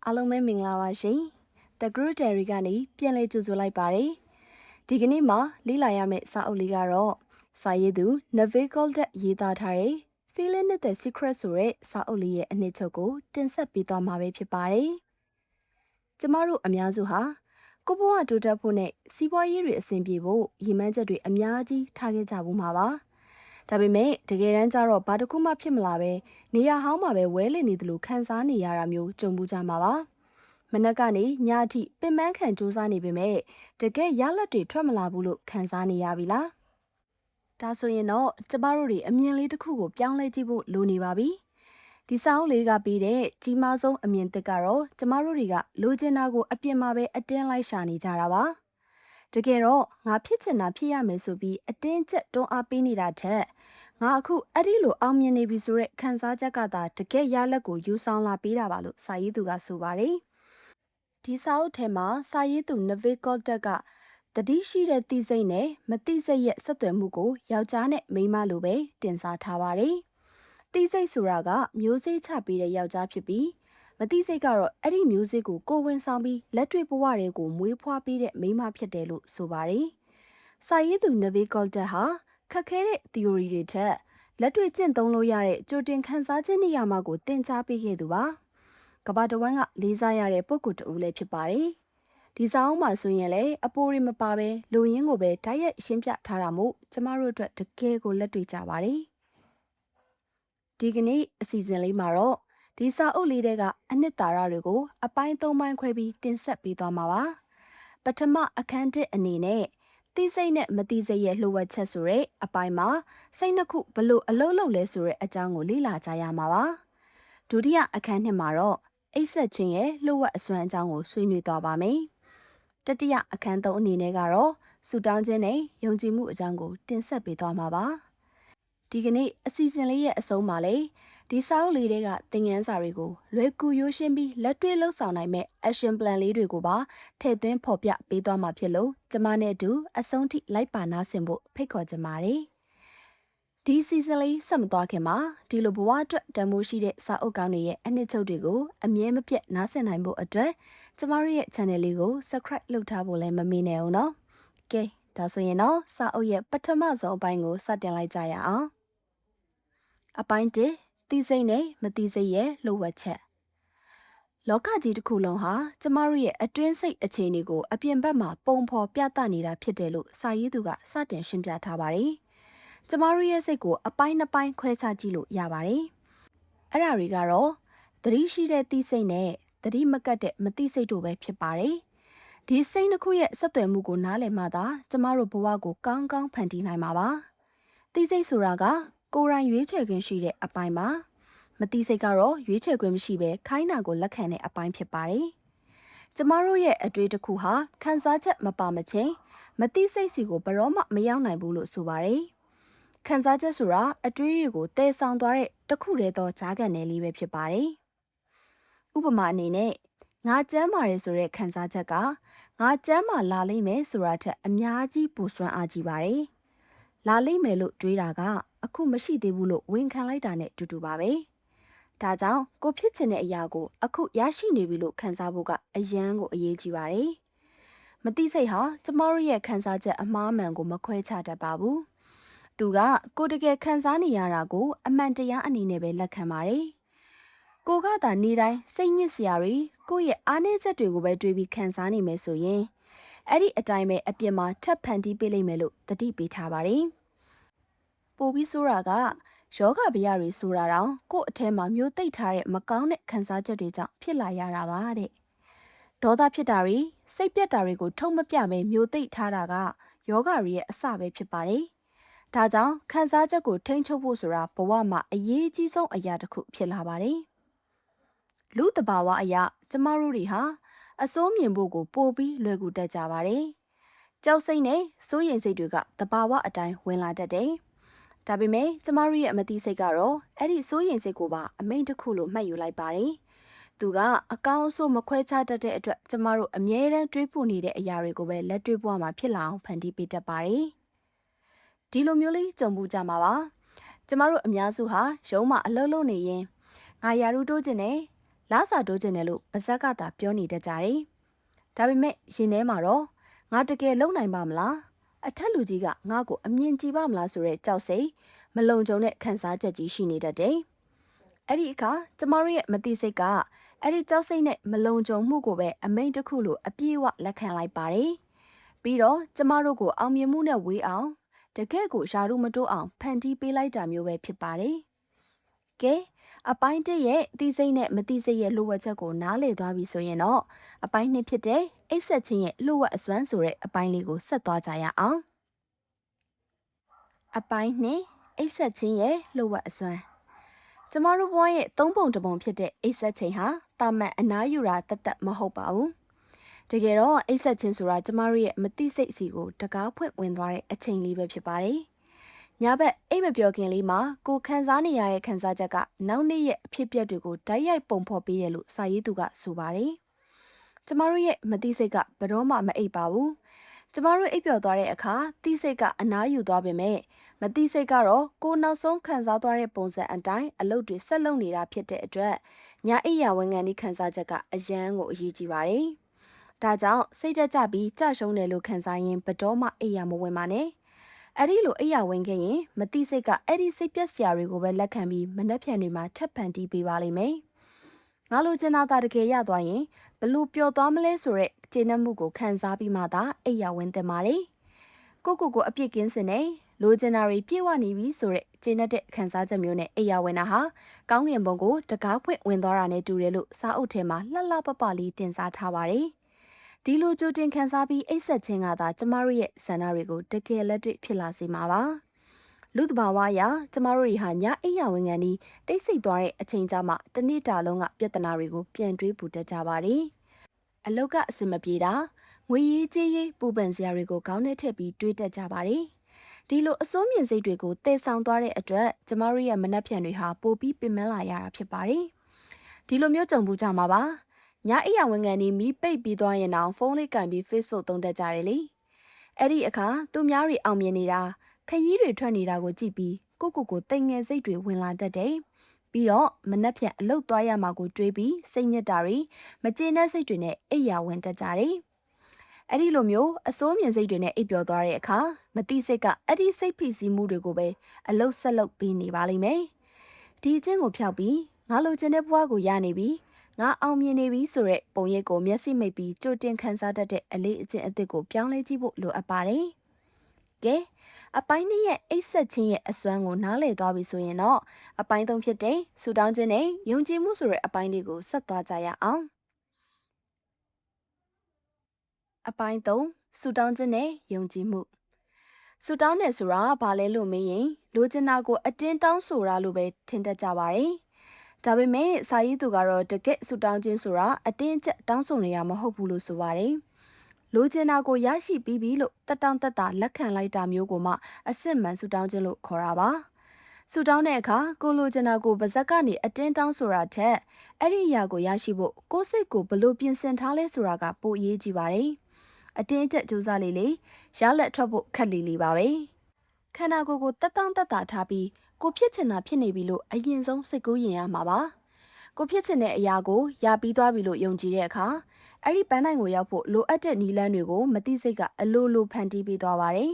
အားလုံးပဲမင်္ဂလာပါရှင်။ The Group Diary ကနေပြန်လည်ကြိုဆိုလိုက်ပါတယ်။ဒီကနေ့မှာလေ့လာရမယ့်စာအုပ်လေးကတော့စာရေးသူ Neville Goddard ရေးသားထားတဲ့ Feeling the Secret ဆိုတဲ့စာအုပ်လေးရဲ့အနှစ်ချုပ်ကိုတင်ဆက်ပေးသွားမှာပဲဖြစ်ပါတယ်။ကျမတို့အများစုဟာကိုဘဝတိုးတက်ဖို့နဲ့စီးပွားရေးတွေအဆင်ပြေဖို့ရည်မှန်းချက်တွေအများကြီးထားခဲ့ကြဘူးမှာပါ။ဒါပေမဲ့တကယ်တမ်းကျတော့ဘာတစ်ခုမှဖြစ်မလာပဲနေရာဟောင်းမှာပဲဝဲလည်နေတယ်လို့ခံစားနေရတာမျိုးကြုံမှုကြမှာပါမနက်ကနေညအထိပင်ပန်းခံစူးစမ်းနေပေမဲ့တကယ်ရလဒ်တွေထွက်မလာဘူးလို့ခံစားနေရပြီလားဒါဆိုရင်တော့ကျမတို့တွေအမြင်လေးတစ်ခုကိုပြောင်းလဲကြည့်ဖို့လိုနေပါပြီဒီစာအုပ်လေးကပြီးတဲ့ကြီးမားဆုံးအမြင်သစ်ကတော့ကျမတို့တွေကလိုချင်တာကိုအပြစ်မှာပဲအတင်းလိုက်ရှာနေကြတာပါတကယ်တော့ငါဖြစ်ချင်တာဖြစ်ရမယ်ဆိုပြီးအတင်းကျပ်တွန်းအားပေးနေတာထက်ငါအခုအဲ့ဒီလိုအောင်မြင်နေပြီဆိုတဲ့ခံစားချက်ကသာတကယ်ရလဒ်ကိုယူဆောင်လာပေးတာပါလို့စာရေးသူကဆိုပါတယ်ဒီစာအုပ်ထဲမှာစာရေးသူ Neville Goddard ကတတိရှိတဲ့တိစိတ်နဲ့မတိစိတ်ရဲ့ဆက်သွယ်မှုကိုယောက်ျားနဲ့မိန်းမလိုပဲတင်စားထားပါတယ်တိစိတ်ဆိုတာကမျိုးစေ့ချပေးတဲ့ယောက်ျားဖြစ်ပြီးမတိစိတ်ကတော့အဲ့ဒီမျိုးစေ့ကိုကိုဝင်ဆောင်ပြီးလက်တွေ့ဘဝတွေကိုမွေးဖွားပေးတဲ့မိန်းမဖြစ်တယ်လို့ဆိုပါတယ်စာရေးသူ Neville Goddard ဟာခက်ခဲတဲ့ theory တွေထက်လက်တွေ့ကျင့်သုံးလို့ရတဲ့ကြိုတင်ခန်းစားခြင်းနေရာမှာကိုသင်ကြားပေးခဲ့သူပါကမ္ဘာတဝန်းကလေးစားရတဲ့ပုဂ္ဂိုလ်တဦးလည်းဖြစ်ပါတယ်ဒီစာအုပ်မှာဆိုရင်လည်းအပိုးတွေမပါပဲလူရင်းကိုပဲတိုက်ရိုက်ရှင်းပြထားတာမို့ကျမတို့အတွက်တကယ်ကိုလက်တွေ့ကြပါတယ်ဒီကနေ့အစီအစဉ်လေးမှာတော့ဒီစာအုပ်လေးကအနှစ်သာရတွေကိုအပိုင်း၃ပိုင်းခွဲပြီးတင်ဆက်ပေးသွားမှာပါပထမအခန်းတစ်အနေနဲ့တိစိတ်နဲ့မတိစိတ်ရဲ့လှုပ်ဝက်ချက်ဆိုတဲ့အပိုင်းမှာစိတ်နှစ်ခုဘလို့အလုံးလုံးလဲဆိုတဲ့အကြောင်းကိုလေ့လာကြရမှာပါဒုတိယအခန်းနှစ်မှာတော့အိတ်ဆက်ခြင်းရဲ့လှုပ်ဝက်အစွမ်းအကြောင်းကိုဆွေးနွေးသွားပါမယ်တတိယအခန်းသုံးအနေနဲ့ကတော့ဆူတောင်းခြင်းနဲ့ယုံကြည်မှုအကြောင်းကိုတင်ဆက်ပေးသွားမှာပါဒီကနေ့အစီအစဉ်လေးရဲ့အဆုံးမှာလေဒီစာအုပ်လေးတွေကသင်ခန်းစာတွေကိုလွယ်ကူရိုးရှင်းပြီးလက်တွေ့လှုပ်ဆောင်နိုင်မဲ့ action plan လေးတွေကိုပါထည့်သွင်းဖော်ပြပေးသွားမှာဖြစ်လို့ကျမနဲ့အတူအဆုံးထိလိုက်ပါနားဆင်ဖို့ဖိတ်ခေါ်ကြပါတယ်ဒီစီဇန်လေးဆက်မသွားခင်မှာဒီလိုဘဝအတွက်တန်ဖိုးရှိတဲ့စာအုပ်ကောင်းတွေရဲ့အနှစ်ချုပ်တွေကိုအမြဲမပြတ်နားဆင်နိုင်ဖို့အတွက်ကျမတို့ရဲ့ channel လေးကို subscribe လုပ်ထားဖို့လည်းမမေ့နဲ့အောင်နော်။ကဲဒါဆိုရင်တော့စာအုပ်ရဲ့ပထမဆုံးအပိုင်းကိုစတင်လိုက်ကြရအောင်။အပိုင်း1သိစိတ်နဲ့မသိစိတ်ရဲ့လှုပ်ဝက်ချက်လောကကြီးတစ်ခုလုံးဟာကျမတို့ရဲ့အတွင်းစိတ်အခြေအနေကိုအပြင်ဘက်မှာပုံဖော်ပြသနေတာဖြစ်တယ်လို့စာရေးသူကစတင်ရှင်းပြထားပါတယ်။ကျမတို့ရဲ့စိတ်ကိုအပိုင်းနှစ်ပိုင်းခွဲခြားကြည့်လို့ရပါတယ်။အဲ့ဒါတွေကတော့သတိရှိတဲ့သိစိတ်နဲ့သတိမကတ်တဲ့မသိစိတ်တို့ပဲဖြစ်ပါတယ်။ဒီစိတ်နှစ်ခုရဲ့ဆက်သွယ်မှုကိုနားလည်မှသာကျမတို့ဘဝကိုကောင်းကောင်းဖန်တီးနိုင်မှာပါ။သိစိတ်ဆိုတာကကိုယ်တိုင်ရွေးချယ်ခွင့်ရှိတဲ့အပိုင်းပါ။မသိစိတ်ကတော့ရွေးချယ်ခွင့်မရှိဘဲခိုင်းတာကိုလက်ခံတဲ့အပိုင်းဖြစ်ပါတယ်။ကျမတို့ရဲ့အတွေ့အကြုံဟာခံစားချက်မပါမချင်းမသိစိတ်စီကိုဘယ်တော့မှမရောက်နိုင်ဘူးလို့ဆိုပါတယ်။ခံစားချက်ဆိုတာအတွေးတွေကိုတည်ဆောင်သွားတဲ့တစ်ခုတည်းသောကြားကန်နယ်လေးပဲဖြစ်ပါတယ်။ဥပမာအနေနဲ့ငါကျမ်းမာတယ်ဆိုတဲ့ခံစားချက်ကငါကျမ်းမာလာလိမ့်မယ်ဆိုတာထက်အများကြီးပိုစွမ်းအားကြီးပါတယ်။လာလိမ့်မယ်လို့တွေးတာကအခုမရှိသေးဘူးလို့ဝန်ခံလိုက်တာနဲ့တူတူပါပဲ။ဒါကြောင့်ကိုဖြစ်ချင်တဲ့အရာကိုအခုရရှိနေပြီလို့ခံစားဖို့ကအရန်ကိုအရေးကြီးပါတယ်။မသိစိတ်ဟာကျမတို့ရဲ့ခံစားချက်အမှားမှန်ကိုမခွဲခြားတတ်ပါဘူး။သူကကိုတကယ်ခံစားနေရတာကိုအမှန်တရားအနေနဲ့ပဲလက်ခံပါတယ်။ကိုကသာနေတိုင်းစိတ်ညစ်စရာတွေကိုယ့်ရဲ့အားနည်းချက်တွေကိုပဲတွေးပြီးခံစားနေမယ်ဆိုရင်အဲ့ဒီအတိုင်းပဲအပြစ်မှာထပ်ဖန်တီးပေးလိမ့်မယ်လို့သတိပေးထားပါတယ်။ပိုပြီးဆိုတာကယောဂဗျာတွေဆိုတာတော့ကိုယ့်အထဲမှာမျိုးသိပ်ထားတဲ့မကောင်းတဲ့ခံစားချက်တွေကြောင့်ဖြစ်လာရတာပါတဲ့။ဒေါသဖြစ်တာတွေစိတ်ပြတ်တာတွေကိုထုံမပြပဲမျိုးသိပ်ထားတာကယောဂတွေရဲ့အစပဲဖြစ်ပါတယ်။ဒါကြောင့်ခံစားချက်ကိုထိန်းချုပ်ဖို့ဆိုတာဘဝမှာအရေးကြီးဆုံးအရာတစ်ခုဖြစ်လာပါတယ်။လူတဘာဝအရာကျမတို့တွေဟာအစိုးမြင်ဖို့ကိုပိုပြီးလွယ်ကူတတ်ကြပါတယ်။ကြောက်စိတ်နဲ့စိုးရိမ်စိတ်တွေကတဘာဝအတိုင်းဝင်လာတတ်တယ်။ဒါပေမဲ့ကျမတို့ရဲ့အမသိစိတ်ကတော့အဲ့ဒီစိုးရိမ်စိတ်ကိုပါအမိန့်တစ်ခုလို့မှတ်ယူလိုက်ပါတယ်။သူကအကောင်းအဆိုးမခွဲခြားတတ်တဲ့အတွက်ကျမတို့အမြဲတမ်းတွေးဖို့နေတဲ့အရာတွေကိုပဲလက်တွေ့ဘဝမှာဖြစ်လာအောင်ဖန်တီးပေးတတ်ပါတယ်။ဒီလိုမျိုးလေးကြုံမှုကြမှာပါကျမတို့အများစုဟာရုံးမှာအလုပ်လုပ်နေရင်ငါရာထူးတိုးခြင်းနဲ့ လားစာတိုးကျင်တယ်လို့ပါဇက်ကသာပြောနေတတ်ကြတယ်။ဒါပေမဲ့ရင်ထဲမှာတော့ငါတကယ်လုံနိုင်ပါမလားအထက်လူကြီးကငါ့ကိုအမြင်ကြည့်ပါမလားဆိုတဲ့ကြောက်စိတ်မလုံခြုံတဲ့ခံစားချက်ကြီးရှိနေတတ်တယ်။အဲ့ဒီအခါကျမတို့ရဲ့မတိစိတ်ကအဲ့ဒီကြောက်စိတ်နဲ့မလုံခြုံမှုကိုပဲအမိန့်တစ်ခုလိုအပြည့်အဝလက်ခံလိုက်ပါတယ်။ပြီးတော့ကျမတို့ကိုအောင်မြင်မှုနဲ့ဝေးအောင်တကယ့်ကိုယာရုမတိုးအောင်ဖန်တီးပေးလိုက်တာမျိုးပဲဖြစ်ပါတယ်။ကဲအပိုင်း1ရဲ့တိစိတ်နဲ့မတိစိတ်ရဲ့လိုဝက်ချက်ကိုနားလည်သွားပြီဆိုရင်တော့အပိုင်း2ဖြစ်တဲ့အိတ်ဆက်ချင်းရဲ့လိုဝက်အစွမ်းဆိုတဲ့အပိုင်းလေးကိုဆက်သွားကြရအောင်အပိုင်း2အိတ်ဆက်ချင်းရဲ့လိုဝက်အစွမ်းကျမတို့ဘဝရဲ့3ပုံ1ပုံဖြစ်တဲ့အိတ်ဆက်ချင်းဟာတာမန်အနားယူတာတတ်မဟုတ်ပါဘူးတကယ်တော့အိတ်ဆက်ချင်းဆိုတာကျမတို့ရဲ့မတိစိတ်စီကိုတကားဖွင့်ဝင်သွားတဲ့အချိန်လေးပဲဖြစ်ပါတယ်ညဘက်အိမ်မပြောခင်လေးမှာကိုခန်းစားနေရတဲ့ခန်းစားချက်ကနောက်နေ့ရဲ့အဖြစ်အပျက်တွေကိုတိုက်ရိုက်ပုံဖော်ပေးရလို့စာရေးသူကဆိုပါတယ်။ကျမတို့ရဲ့မတိစိတ်ကဘယ်တော့မှမအိပ်ပါဘူး။ကျမတို့အိပ်ပျော်သွားတဲ့အခါတိစိတ်ကအနားယူသွားပေမဲ့မတိစိတ်ကတော့ကိုနောက်ဆုံးခန်းစားသွားတဲ့ပုံစံအတိုင်းအလုပ်တွေဆက်လုပ်နေတာဖြစ်တဲ့အတွက်ညအိပ်ရဝန်ခံဒီခန်းစားချက်ကအရန်ကိုအရေးကြီးပါတယ်။ဒါကြောင့်စိတ်တက်ကြပြီးကြရှုံးတယ်လို့ခန်းစားရင်ဘယ်တော့မှအိပ်ရမဝင်ပါနဲ့။အဲ့ဒီလိုအိယာဝင်ခဲ့ရင်မတိစိတ်ကအဲ့ဒီစိတ်ပြက်စရာတွေကိုပဲလက်ခံပြီးမနှက်ဖြန်တွေမှာထပ်ဖန်တီးပေးပါလိမ့်မယ်။ငါလိုချင်တာတကယ်ရသွားရင်ဘလို့ပျော်သွားမလဲဆိုတဲ့ကျေနပ်မှုကိုခံစားပြီးမှသာအိယာဝင်တင်ပါတယ်။ကိုအပြစ်ကင်းစင်နေလိုချင်တာတွေပြည့်ဝနေပြီဆိုတဲ့ကျေနပ်တဲ့ခံစားချက်မျိုးနဲ့အိယာဝင်တာဟာကောင်းငင်ဘုံကိုတကားဖွင့်ဝင်သွားတာနဲ့တူတယ်လို့စာအုပ်ထဲမှာလှလှပပလေးတင်စားထားပါတယ်။ဒီလိုကြိုတင်ခန်းစားပြီးအိတ်ဆက်ခြင်းကသာကျမတို့ရဲ့ဆန္ဒတွေကိုတကယ်လက်တွေ့ဖြစ်လာစေမှာပါလူတဘာဝအရကျမတို့တွေဟာညအိယာဝင်ငံဒီတိတ်ဆိတ်သွားတဲ့အချိန်ကြမှာတစ်နေ့တာလုံးကပြဿနာတွေကိုပြန်တွေးပူတတ်ကြပါတယ်အလုတ်ကအစင်မပြေတာငွေရေးကြေးရေးပူပန်စရာတွေကိုခေါင်းထဲထည့်ပြီးတွေးတတ်ကြပါတယ်ဒီလိုအစိုးမြင့်စိတ်တွေကိုတည်ဆောင်သွားတဲ့အတွက်ကျမတို့ရဲ့မနှက်ဖြန်တွေဟာပိုပြီးပင်ပန်းလာရတာဖြစ်ပါတယ်ဒီလိုမျိုးကြုံဘူးကြမှာပါညအိယာဝန်ခံနေမီးပိတ်ပြီးသွားရင်တော့ဖုန်းလေးကင်ပြီး Facebook သုံးတတ်ကြတယ်လေအဲ့ဒီအခါသူများတွေအောင်မြင်နေတာခရီးတွေထွက်နေတာကိုကြည့်ပြီးကိုတိမ်ငယ်စိတ်တွေဝင်လာတတ်တယ်ပြီးတော့မနှက်ဖြန်အလုတ်သွားရမှာကိုတွေးပြီးစိတ်ညစ်တာတွေမကျေနပ်စိတ်တွေနဲ့အိယာဝင်တတ်ကြတယ်အဲ့ဒီလိုမျိုးအစိုးမြင်စိတ်တွေနဲ့အိပ်ပျော်သွားတဲ့အခါမတိစိတ်ကအဲ့ဒီစိတ်ဖိစီးမှုတွေကိုပဲအလုတ်ဆက်လုပ်ပြီးနေပါလိမ့်မယ်ဒီအချင်းကိုဖျောက်ပြီးငါလိုချင်တဲ့ဘဝကိုရနေပြီငါအောင်မြင်နေပြီဆိုတဲ့ပုံရိပ်ကိုမျက်စိမိတ်ပြီးကြိုတင်ခန်းစားတတ်တဲ့အလေးအကျင့်အသစ်ကိုပြောင်းလဲကြည့်ဖို့လိုအပ်ပါတယ်။ကဲအပိုင်း2ရဲ့အိတ်ဆက်ခြင်းရဲ့အစွမ်းကိုနားလည်သွားပြီဆိုရင်တော့အပိုင်း3ဖြစ်တဲ့ဆူတောင်းခြင်းနဲ့ယုံကြည်မှုဆိုတဲ့အပိုင်းလေးကိုဆက်သွားကြရအောင်။အပိုင်း3ဆူတောင်းခြင်းနဲ့ယုံကြည်မှုဆူတောင်းတယ်ဆိုတာဘာလဲလို့မေးရင်လိုချင်တာကိုအတင်းတောင်းဆိုတာလို့ပဲထင်တတ်ကြပါတယ်။ဒါပေမဲ့စာရေးသူကတော့တကယ့်ဆူတောင်းခြင်းဆိုတာအတင်းကျပ်တောင်းဆိုနေရမဟုတ်ဘူးလို့ဆိုပါတယ်။လိုချင်တာကိုရရှိပြီးပြီလို့တက်တောင့်တက်တာလက်ခံလိုက်တာမျိုးကိုမှအစစ်မှန်ဆူတောင်းခြင်းလို့ခေါ်တာပါ။ဆူတောင်းတဲ့အခါကိုလိုချင်တာကိုပါဇက်ကနေအတင်းတောင်းဆိုတာထက်အဲ့ဒီအရာကိုရရှိဖို့ကိုယ်စိတ်ကိုဘလို့ပြင်ဆင်ထားလဲဆိုတာကပိုအရေးကြီးပါတယ်။အတင်းကျပ်ကြိုးစားလေးရလက်ထွက်ဖို့ခက်လေးပါပဲ။ခန္ဓာကိုယ်ကိုတက်တောင့်တက်တာထားပြီးကိုဖြစ်ချင်တာဖြစ်နေပြီလို့အရင်ဆုံးစိတ်ကူးရင်ရမှာပါကိုဖြစ်ချင်တဲ့အရာကိုရပြီးသွားပြီလို့ယုံကြည်တဲ့အခါအဲ့ဒီပန်းတိုင်းကိုရောက်ဖို့လိုအပ်တဲ့နည်းလမ်းတွေကိုမသိစိတ်ကအလိုလိုဖန်တီးပေးသွားပါတယ်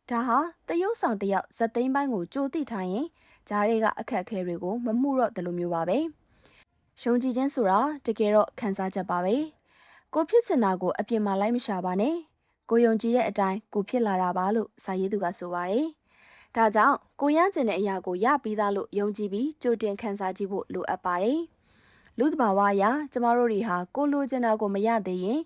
ဒါဟာတရုပ်ဆောင်တယောက်ဇက်သိမ်းပိုင်းကိုကြိုသိထားရင်ဂျားတွေကအခက်အခဲတွေကိုမမှုတော့တယ်လို့မျိုးပါပဲယုံကြည်ခြင်းဆိုတာတကယ်တော့ခံစားချက်ပါပဲကိုဖြစ်ချင်တာကိုအပြင်မှာလိုက်မရှာပါနဲ့ကိုယုံကြည်တဲ့အတိုင်းကိုဖြစ်လာတာပါလို့စာရေးသူကဆိုပါတယ်ဒါကြောင့်ကိုရကျင်တဲ့အရာကိုရပြီးသားလို့ယုံကြည်ပြီးကြိုတင်ခန်းစားကြည့်ဖို့လိုအပ်ပါတယ်။လူတဘာဝအရာကျမတို့တွေဟာကိုလိုချင်တာကိုမရသေးရင်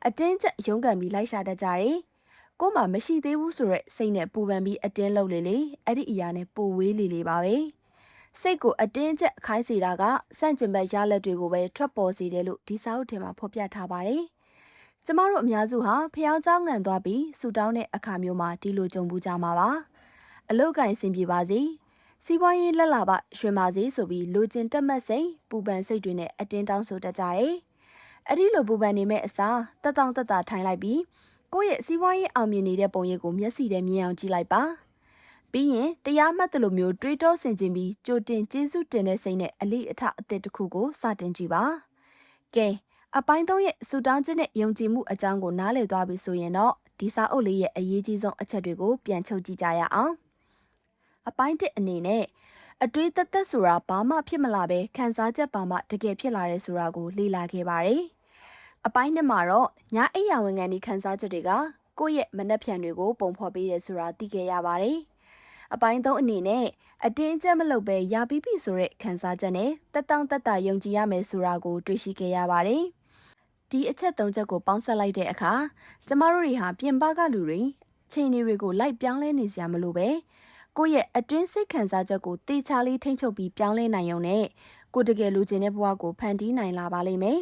အတင်းကျပ်ရုန်းကန်ပြီးလိုက်ရှာတတ်ကြတယ်။ကို့မှာမရှိသေးဘူးဆိုရက်စိတ်နဲ့ပူပန်ပြီးအတင်းလုပ်လေအဲ့ဒီအရာနဲ့ပိုဝေးလေပါပဲ။စိတ်ကိုအတင်းကျပ်ခိုင်းစေတာကစန့်ကျင်ဘက်ရလက်တွေကိုပဲထွက်ပေါ်စေတယ်လို့ဒီစာအုပ်ထဲမှာဖော်ပြထားပါတယ်။ကျမတို့အများစုဟာဖျောင်းเจ้าငံသွားပြီးဆူတောင်းတဲ့အခါမျိုးမှာဒီလိုကြုံဘူးကြမှာပါ။အလုတ်ကင်ဆင်ပြေပါစေစီးပွားရေးလက်လာပရွှင်ပါစေဆိုပြီးလူကျင်တက်မှတ်စိတ်ပူပန်စိတ်တွေနဲ့အတင်းတောင်းဆိုတတ်ကြတယ်အဲ့ဒီလိုပူပန်နေမဲ့အစားတက်တောင့်တက်တာထိုင်လိုက်ပြီးကိုယ့်ရဲ့စီးပွားရေးအောင်မြင်နေတဲ့ပုံရိပ်ကိုမျက်စိထဲမြင်အောင်ကြည့်လိုက်ပါ ပြီးရင်တရားမှတ်တယ်လို့မျိုးတွေးတောဆင်ခြင်ပြီးကြိုတင်ကျေးဇူးတင်တဲ့စိတ်နဲ့အလိအထအသစ်တစ်ခုကိုစတင်ကြည့်ပါကဲအပိုင်း3ရဲ့စူတောင်းခြင်းနဲ့ယုံကြည်မှုအကြောင်းကိုနားလည်သွားပြီဆိုရင်တော့ဒီစာအုပ်လေးရဲ့အရေးကြီးဆုံးအချက်တွေကိုပြန်ချုပ်ကြည့်ကြရအောင်အပိုင်း1အနေနဲ့အတွေးသက်ဆိုတာဘာမှဖြစ်မလာပဲခံစားချက်ပါမှတကယ်ဖြစ်လာတဲ့ဆိုတာကိုလေ့လာခဲ့ပါတယ်အပိုင်း2မှာတော့ညအိယာဝန်ခံဒီခံစားချက်တွေကကိုယ့်ရဲ့မနှက်ဖြန်တွေကိုပုံဖော်ပေးတယ်ဆိုတာသိခဲ့ရပါတယ်အပိုင်း3အနေနဲ့အတင်းအကျပ်မလုပ်ပဲရပြီးပြီဆိုတဲ့ခံစားချက်နဲ့တက်တောင့်တက်တာယုံကြည်ရမယ်ဆိုတာကိုတွေ့ရှိခဲ့ရပါတယ်ဒီအချက်3ချက်ကိုပေါင်းစပ်လိုက်တဲ့အခါကျမတို့တွေဟာပြင်ပကလူတွေချိန်နေတွေကိုလိုက်ပြောင်းလဲနေစရာမလိုပဲကိုယ့်ရဲ့အတွင်းစိတ်ခံစားချက်ကိုတေချာလေးထိမ့်ချုပ်ပြီးပြောင်းလဲနိုင်ုံနဲ့ကိုတကယ်လူချင်းတဲ့ဘဝကိုဖန်တီးနိုင်လာပါလိမ့်မယ်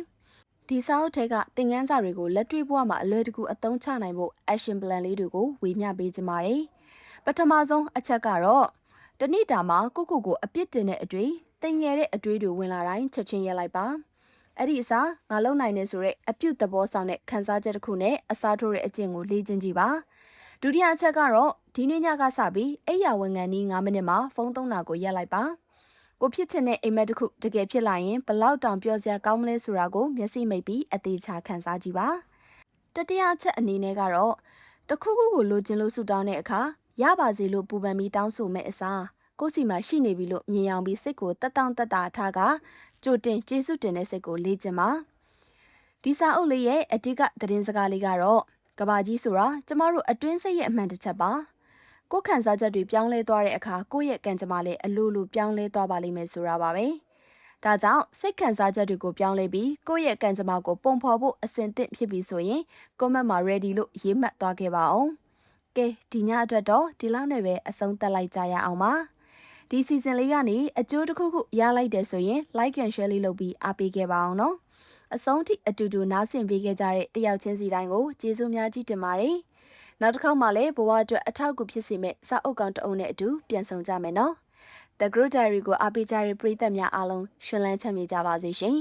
ဒီစာအုပ်ထဲကသင်ခန်းစာတွေကိုလက်တွေ့ဘဝမှာအလွယ်တကူအသုံးချနိုင်ဖို့ action plan လေးတွေကိုဝေမျှပေးကြပါတယ်ပထမဆုံးအချက်ကတော့တနေ့တာမှာကိုအပြစ်တင်တဲ့အတွေ့တင်ငယ်တဲ့အတွေ့တွေဝင်လာတိုင်းချက်ချင်းရက်လိုက်ပါအဲ့ဒီအစားငါလုံနိုင်နေဆိုတဲ့အပြုတ်သဘောဆောင်တဲ့ခံစားချက်တစ်ခုနဲ့အစားထိုးတဲ့အကျင့်ကိုလေ့ကျင့်ကြည့်ပါဒုတိယအချက်ကတော့ဒီနေ့ညကစပြီးအိယာဝန်ခံနီး9မိနစ်မှာဖုန်းသုံးတာကိုရက်လိုက်ပါကိုဖြစ်ချင်တဲ့အိမ်မက်တစ်ခုတကယ်ဖြစ်လာရင်ဘလောက်တောင်ပြောစရာကောင်းမလဲဆိုတာကိုမျက်စိမိတ်ပြီးအသေးချာခံစားကြည့်ပါတတိယအချက်အနေနဲ့ကတော့တခုခုကိုလိုချင်လို့ဆူတောင်းတဲ့အခါရပါစေလို့ပူပန်ပြီးတောင်းဆိုမဲ့အစားကိုယ်စီမှာရှိနေပြီလို့မြင်အောင်ပြီးစိတ်ကိုတက်တောင့်တက်တာထားကကြိုတင်ကျေးဇူးတင်တဲ့စိတ်ကိုလေ့ကျင့်ပါဒီစာအုပ်လေးရဲ့အဓိကသတင်းစကားလေးကတော့ကဘာကြီးဆိုတာကျမတို့အတွင်းစိတ်ရဲ့အမှန်တစ်ချက်ပါကိုယ်ခံစားချက်တွေပြောင်းလဲသွားတဲ့အခါကိုယ့်ရဲ့ကံကြမ္မာလည်းအလိုလိုပြောင်းလဲသွားပါလိမ့်မယ်ဆိုတာပါပဲဒါကြောင့်စိတ်ခံစားချက်တွေကိုပြောင်းလဲပြီးကိုယ့်ရဲ့ကံကြမ္မာကိုပုံဖော်ဖို့အစဉ်သင့်ဖြစ်ပြီးဆိုရင် comment မှာ ready လို့ရေးမှတ်သွားခဲ့ပါအောင်ကဲဒီညအတွက်တော့ဒီလောက်နဲ့ပဲအဆုံးသတ်လိုက်ကြရအောင်ပါဒီ season လေးကနေအကျိုးတစ်ခုခုရလိုက်တယ်ဆိုရင် like and share လေးလုပ်ပြီးအားပေးခဲ့ပါအောင်နော်အဆုံးထိအတူတူနားဆင်ပေးခဲ့ကြတဲ့တယောက်ချင်းစီတိုင်းကိုကျေးဇူးများကြီးတင်ပါတယ်နောက်တစ်ခေါက်မှလည်းဘဝအတွက်အထောက်အကူဖြစ်စေမယ့်စာအုပ်ကောင်တအုပ်နဲ့အတူပြန်ဆောင်ကြမယ်နော် The Group Diary ကိုအားပေးကြတဲ့ပရိသတ်များအားလုံးရှင်လန်းချမ်းမြေ့ကြပါစေရှင်